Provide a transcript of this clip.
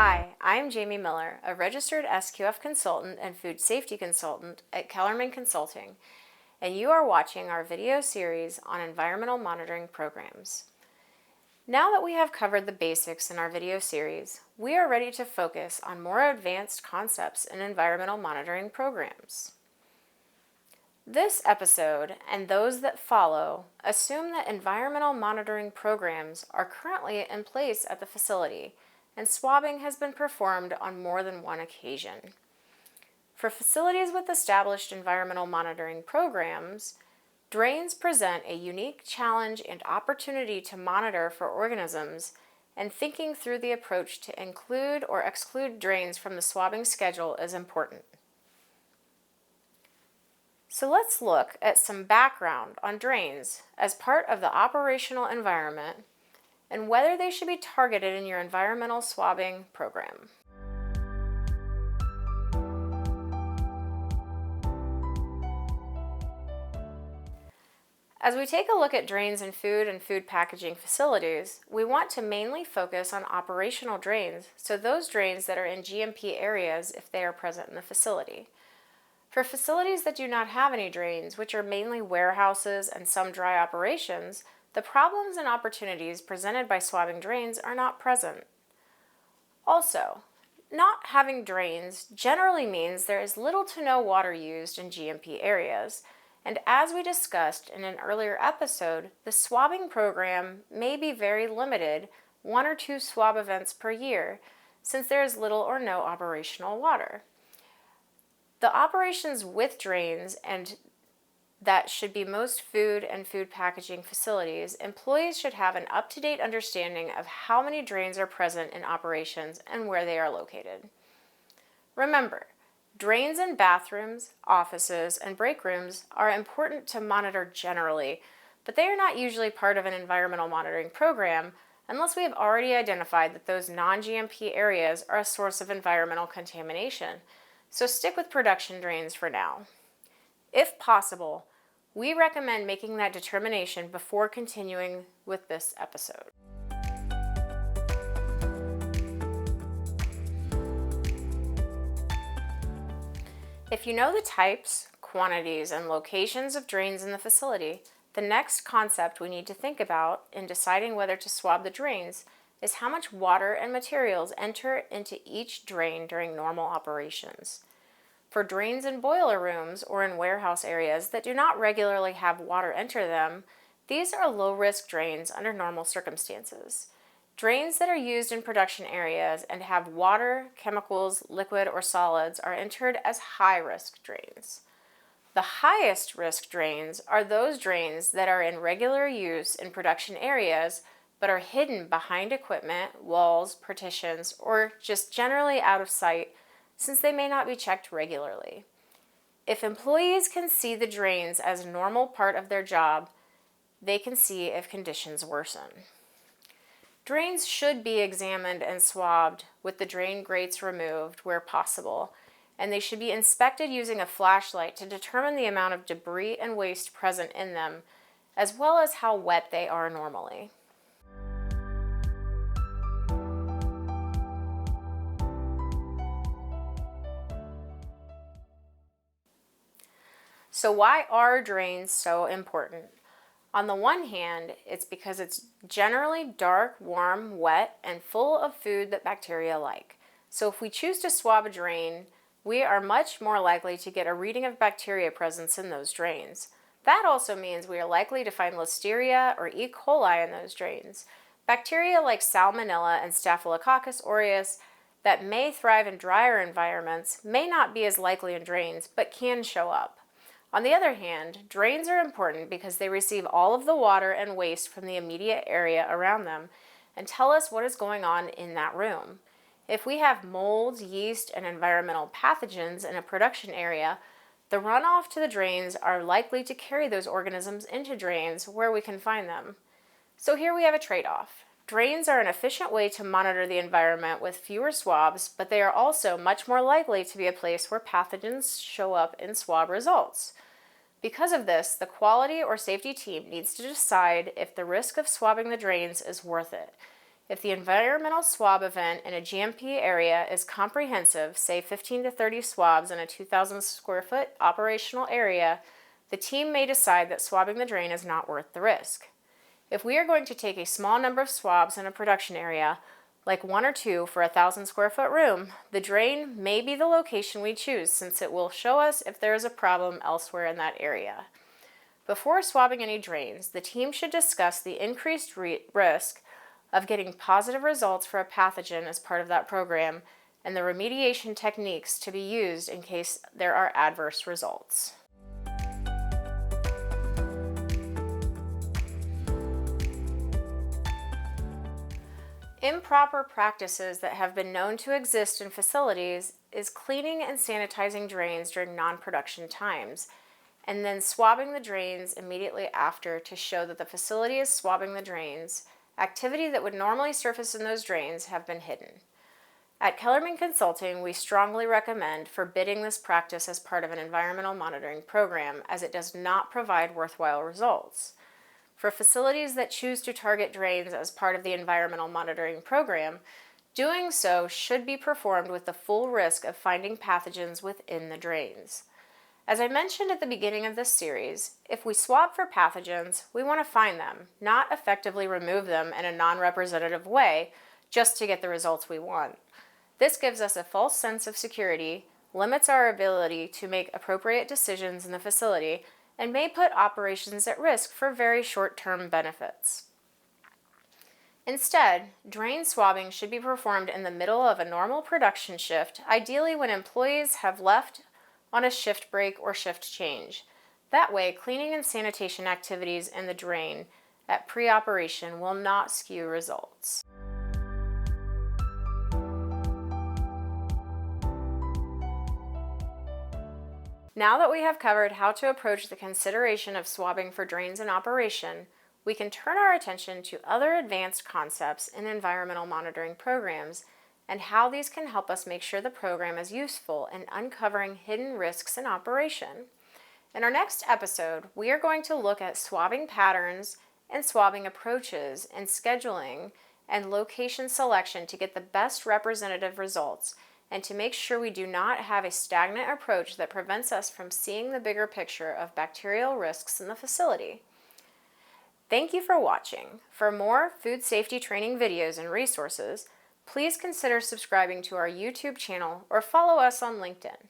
Hi, I'm Jamie Miller, a registered SQF consultant and food safety consultant at Kellerman Consulting, and you are watching our video series on environmental monitoring programs. Now that we have covered the basics in our video series, we are ready to focus on more advanced concepts in environmental monitoring programs. This episode and those that follow assume that environmental monitoring programs are currently in place at the facility, and swabbing has been performed on more than one occasion. For facilities with established environmental monitoring programs, drains present a unique challenge and opportunity to monitor for organisms, and thinking through the approach to include or exclude drains from the swabbing schedule is important. So let's look at some background on drains as part of the operational environment and whether they should be targeted in your environmental swabbing program. As we take a look at drains in food and food packaging facilities, we want to mainly focus on operational drains, so those drains that are in GMP areas if they are present in the facility. For facilities that do not have any drains, which are mainly warehouses and some dry operations, the problems and opportunities presented by swabbing drains are not present. Also, not having drains generally means there is little to no water used in GMP areas, and as we discussed in an earlier episode, the swabbing program may be very limited, 1 or 2 swab events per year, since there is little or no operational water. The operations with drains, and that should be most food and food packaging facilities, employees should have an up-to-date understanding of how many drains are present in operations and where they are located. Remember, drains in bathrooms, offices, and break rooms are important to monitor generally, but they are not usually part of an environmental monitoring program unless we have already identified that those non-GMP areas are a source of environmental contamination. So stick with production drains for now. If possible, we recommend making that determination before continuing with this episode. If you know the types, quantities, and locations of drains in the facility, the next concept we need to think about in deciding whether to swab the drains is how much water and materials enter into each drain during normal operations. For drains in boiler rooms or in warehouse areas that do not regularly have water enter them, these are low-risk drains under normal circumstances. Drains that are used in production areas and have water, chemicals, liquid, or solids are entered as high-risk drains. The highest risk drains are those drains that are in regular use in production areas but are hidden behind equipment, walls, partitions, or just generally out of sight since they may not be checked regularly. If employees can see the drains as a normal part of their job, they can see if conditions worsen. Drains should be examined and swabbed with the drain grates removed where possible, and they should be inspected using a flashlight to determine the amount of debris and waste present in them, as well as how wet they are normally. So why are drains so important? On the one hand, it's because it's generally dark, warm, wet, and full of food that bacteria like. So if we choose to swab a drain, we are much more likely to get a reading of bacteria presence in those drains. That also means we are likely to find Listeria or E. coli in those drains. Bacteria like Salmonella and Staphylococcus aureus that may thrive in drier environments may not be as likely in drains, but can show up. On the other hand, drains are important because they receive all of the water and waste from the immediate area around them and tell us what is going on in that room. If we have mold, yeast, and environmental pathogens in a production area, the runoff to the drains are likely to carry those organisms into drains where we can find them. So here we have a trade-off. Drains are an efficient way to monitor the environment with fewer swabs, but they are also much more likely to be a place where pathogens show up in swab results. Because of this, the quality or safety team needs to decide if the risk of swabbing the drains is worth it. If the environmental swab event in a GMP area is comprehensive, say 15 to 30 swabs in a 2,000 square foot operational area, the team may decide that swabbing the drain is not worth the risk. If we are going to take a small number of swabs in a production area, like 1 or 2 for a 1,000 square foot room, the drain may be the location we choose since it will show us if there is a problem elsewhere in that area. Before swabbing any drains, the team should discuss the increased risk of getting positive results for a pathogen as part of that program and the remediation techniques to be used in case there are adverse results. Improper practices that have been known to exist in facilities is cleaning and sanitizing drains during non-production times, and then swabbing the drains immediately after to show that the facility is swabbing the drains. Activity that would normally surface in those drains have been hidden. At Kellerman Consulting, we strongly recommend forbidding this practice as part of an environmental monitoring program, as it does not provide worthwhile results. For facilities that choose to target drains as part of the environmental monitoring program, doing so should be performed with the full risk of finding pathogens within the drains. As I mentioned at the beginning of this series, if we swab for pathogens, we want to find them, not effectively remove them in a non-representative way just to get the results we want. This gives us a false sense of security, limits our ability to make appropriate decisions in the facility, and may put operations at risk for very short-term benefits. Instead, drain swabbing should be performed in the middle of a normal production shift, ideally when employees have left on a shift break or shift change. That way, cleaning and sanitation activities in the drain at pre-operation will not skew results. Now that we have covered how to approach the consideration of swabbing for drains in operation, we can turn our attention to other advanced concepts in environmental monitoring programs and how these can help us make sure the program is useful in uncovering hidden risks in operation. In our next episode, we are going to look at swabbing patterns and swabbing approaches and scheduling and location selection to get the best representative results and to make sure we do not have a stagnant approach that prevents us from seeing the bigger picture of bacterial risks in the facility. Thank you for watching. For more food safety training videos and resources, please consider subscribing to our YouTube channel or follow us on LinkedIn.